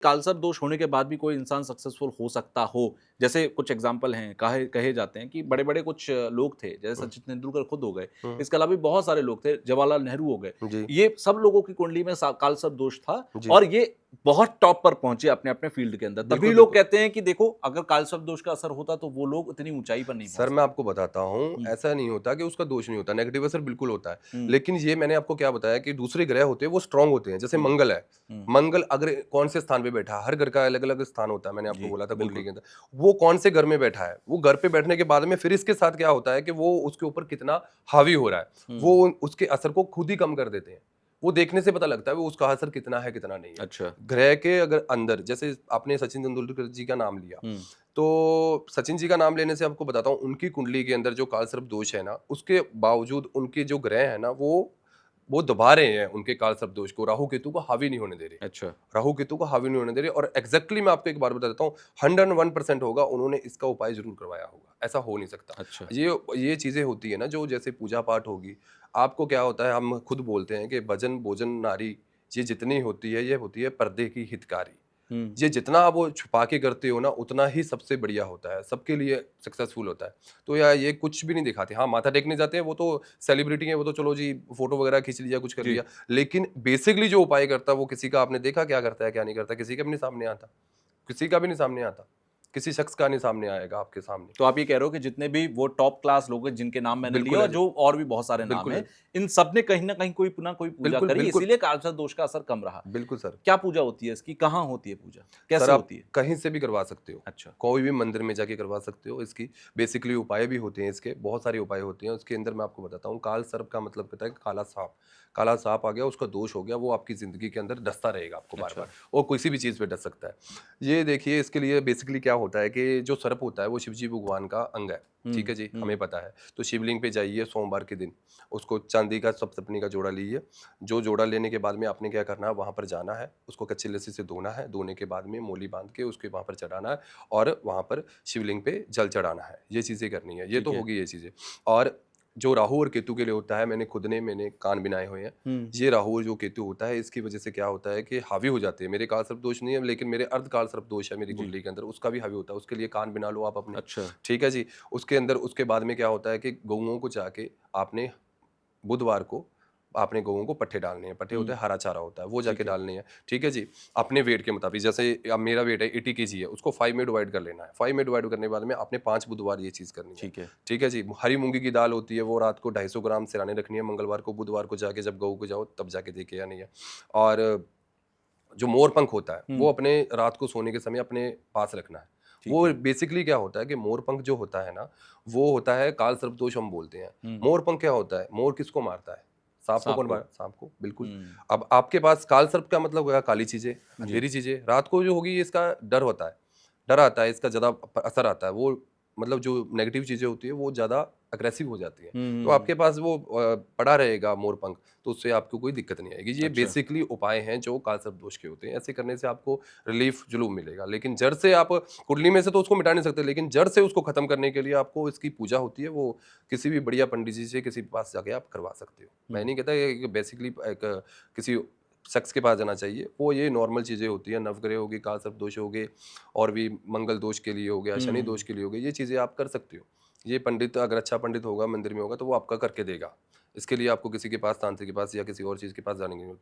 कालसर्प दोष होने के बाद भी कोई इंसान सक्सेसफुल हो सकता हो। जैसे कुछ एग्ज़ाम्पल हैं, कहे कहे जाते हैं कि बड़े-बड़े कुछ लोग थे, जैसे हुँ, सचिन तेंदुलकर खुद हो गए, हुँ, इसके अलावा भी बहुत सारे लोग थे, जवाहरलाल नेहरू हो गए। जी, ये सब लोगों की कुंडली में सा कालसर्प दोष था जी। और ये बहुत टॉप पर पहुँचे अपने-अपने फ़ील्ड के अंदर। तभी बिल्कुल, लोग बिल्कुल। कहते हैं कि देखो, अगर कालसर्प दोष का असर होता, तो वो लोग इतनी ऊँचाई पर नहीं सर मैं पहुँचते। आपको बताता हूँ, हुँ, ऐसा नहीं होता कि उसका दोष नहीं होता, नेगेटिव असर बिल्कुल होता है। हुँ, लेकिन ये मैंने आपको क्या बताया कि दूसरे ग्रह होते हैं, वो स्ट्रॉन्ग होते हैं, जैसे हुँ, मंगल है। हुँ। मंगल अगर कौन से स्थान पे बैठा है, हर घर का अलग-अलग स्थान होता है, मैंने आपको जी, बोला था कुंडली बिल्कुल। के अंदर। वो कौन से घर में बैठा है, वो घर पे बैठने के बाद में फिर इसके साथ क्या होता है कि वो उसके ऊपर कितना हावी हो रहा है, हुँ, वो उसके असर को खुद ही कम कर देते हैं। वो देखने से पता लगता है वो उसका असर कितना है, कितना नहीं है। अच्छा। ग्रह के अगर अंदर जैसे आपने सचिन तेंदुलकर जी का नाम लिया, हुँ, तो सचिन जी का नाम लेने से आपको बताता हूँ, उनकी कुंडली के अंदर जो कालसर्प दोष है ना, उसके बावजूद उनके जो ग्रह हैं ना, वो दबा रहे हैं उनके कालसर्प दोष को, राहु केतु को हावी नहीं होने दे रहे। अच्छा, राहु केतु को हावी नहीं होने दे रहे और एग्जैक्टली मैं आपको एक बार बता देता हूँ, 101% होगा उन्होंने इसका उपाय जरूर करवाया होगा, ऐसा हो नहीं सकता। अच्छा। ये चीजें होती है ना, जो जैसे पूजा पाठ होगी, आपको क्या होता है, हम खुद बोलते हैं कि भजन भोजन नारी, ये जितनी होती है, ये होती है पर्दे की हितकारी। हुँ, ये जितना आप वो छुपा के करते हो ना, उतना ही सबसे बढ़िया होता है, सबके लिए सक्सेसफुल होता है। तो या ये कुछ भी नहीं दिखाते। हाँ, माथा टेकने जाते हैं, वो तो सेलिब्रिटी हैं, वो तो चलो जी फ़ोटो वगैरह खींच लिया, कुछ कर जी। लिया। लेकिन बेसिकली जो उपाय करता है, वो किसी का आपने देखा क्या करता है, क्या नहीं करता? किसी के भी नहीं सामने आता। किसी का भी नहीं सामने आता। किसी शख्स का नहीं सामने आएगा आपके सामने। तो आप ये कह रहे हो कि जितने भी वो टॉप क्लास लोग हैं जिनके नाम मैंने लिए बिल्कुल है और जी। जो और भी बहुत सारे नाम बिल्कुल है। हैं, इन सब ने कहीं न कहीं कोई ना कोई पूजा बिल्कुल, करी बिल्कुल। इसीलिए कालसर्प दोष का असर कम रहा। बिल्कुल सर। क्या पूजा होती है इसकी? कहाँ होती है पूजा? सर कैसे आप होती है? कहीं से भी करवा सकते हो। अच्छा। कोई भी मंदिर में जाके करवा सकते हो इसकी। बेसिकली उपाय भी होते हैं इसके, बहुत सारे उपाय होते हैं। उसके अंदर मैं आपको बताता हूँ, काल सर्प का मतलब होता है काला साँप। काला साँप आ गया, उसका दोष हो गया, वो आपकी ज़िंदगी के अंदर डसता रहेगा आपको अच्छा। बार-बार और किसी भी चीज़ पे डस सकता है। ये देखिए, इसके लिए बेसिकली क्या होता है कि जो सर्प होता है वो शिव जी भगवान का अंग है। ठीक हुँ, है जी, हमें हुँ। पता है। तो शिवलिंग पे जाइए सोमवार के दिन, उसको चांदी का सप्तपनी का जोड़ा लीजिए। जो जोड़ा लेने के बाद में आपने क्या करना है, वहाँ पर जाना है, उसको कच्ची लस्सी से धोना है, धोने के बाद में मोली बांध के उसके वहाँ पर चढ़ाना है और वहाँ पर शिवलिंग पे जल चढ़ाना है। ये चीज़ें करनी है, ये तो ठीक है। होगी ये चीज़ें। और जो राहु और केतु के लिए होता है, मैंने कान बिनाए हुए हैं। हुँ, ये राहु और जो केतु होता है, इसकी वजह से क्या होता है कि हावी हो जाते हैं। मेरे काल सर्प दोष नहीं है, लेकिन मेरे अर्ध काल सर्प दोष है मेरी जी। कुंडली के अंदर, उसका भी हावी होता है। उसके लिए कान बिना लो आप अपने, अच्छा। ठीक है जी। उसके अंदर उसके बाद में क्या होता है कि गऊओं को जाके आपने बुधवार को आपने गौओं को पट्ठे डालने हैं। पट्ठे होते हुँ, हैं, हरा चारा होता है, वो जाके ठीक है, डालने हैं। ठीक है जी? अपने वेट के मुताबिक, जैसे अब मेरा वेट है 80 केजी है, उसको 5 में डिवाइड कर लेना है। 5 में डिवाइड करने के बाद में आपने 5 बुधवार ये चीज़ करनी है। ठीक है। ठीक है जी? हरी मूँगी की दाल होती है, वो रात को 250 ग्राम सिराने रखनी है। मंगलवार को, बुधवार को जाके जब गऊ को जाओ तब जाके दे के आनी है। और जो मोरपंख होता है, हुँ, वो अपने रात को सोने के समय अपने पास रखना है। ठीक वो है। बेसिकली क्या होता है कि मोरपंख जो होता है ना, वो होता है काल सर्पदोष हम बोलते हैं। हुँ, मोरपंख क्या होता है? मोर किसको मारता है? सांप को साँप कौन को। मार सांप को, बिल्कुल। हुँ, अब आपके पास काल सर्प का मतलब होगा काली चीज़ें, जी। अंधेरी चीज़ें। रात को जो होगी इसका डर होता है। डर आता है, इसका ज़्यादा असर आता है। वो मतलब जो नेगेटिव चीज़ें होती हैं, वो ज़्यादा अग्रेसिव हो जाती हैं। हुँ, तो हुँ, हुँ। आपके पास वो पड़ा रहेगा मोरपंख, तो उससे आपको कोई दिक्कत नहीं आएगी। ये अच्छा। बेसिकली उपाय हैं जो काल सर्प दोष के होते हैं। ऐसे करने से आपको रिलीफ ज़रूर मिलेगा। लेकिन जड़ से आप कुंडली में से तो उसको मिटा नहीं सकते, लेकिन जड़ से उसको खत्म करने के लिए आपको इसकी पूजा होती है, वो किसी भी बढ़िया पंडित जी से किसी के पास जाके आप करवा सकते हो। मैं हुँ, नहीं कहता ये बेसिकली एक किसी शख्स के पास जाना चाहिए। वो ये नॉर्मल चीज़ें होती हैं, नवग्रह हो गए, काल सर्प दोष हो गए और भी मंगल दोष के लिए हो गया, हुँ, शनि हुँ। दोष के लिए हो गया, ये चीज़ें आप कर सकते हो। ये पंडित अगर अच्छा पंडित होगा मंदिर में होगा तो वो आपका करके देगा। इसके लिए आपको किसी के पास, तांत्रिक के पास या किसी और चीज़ के पास जाने की ज़रूरत नहीं।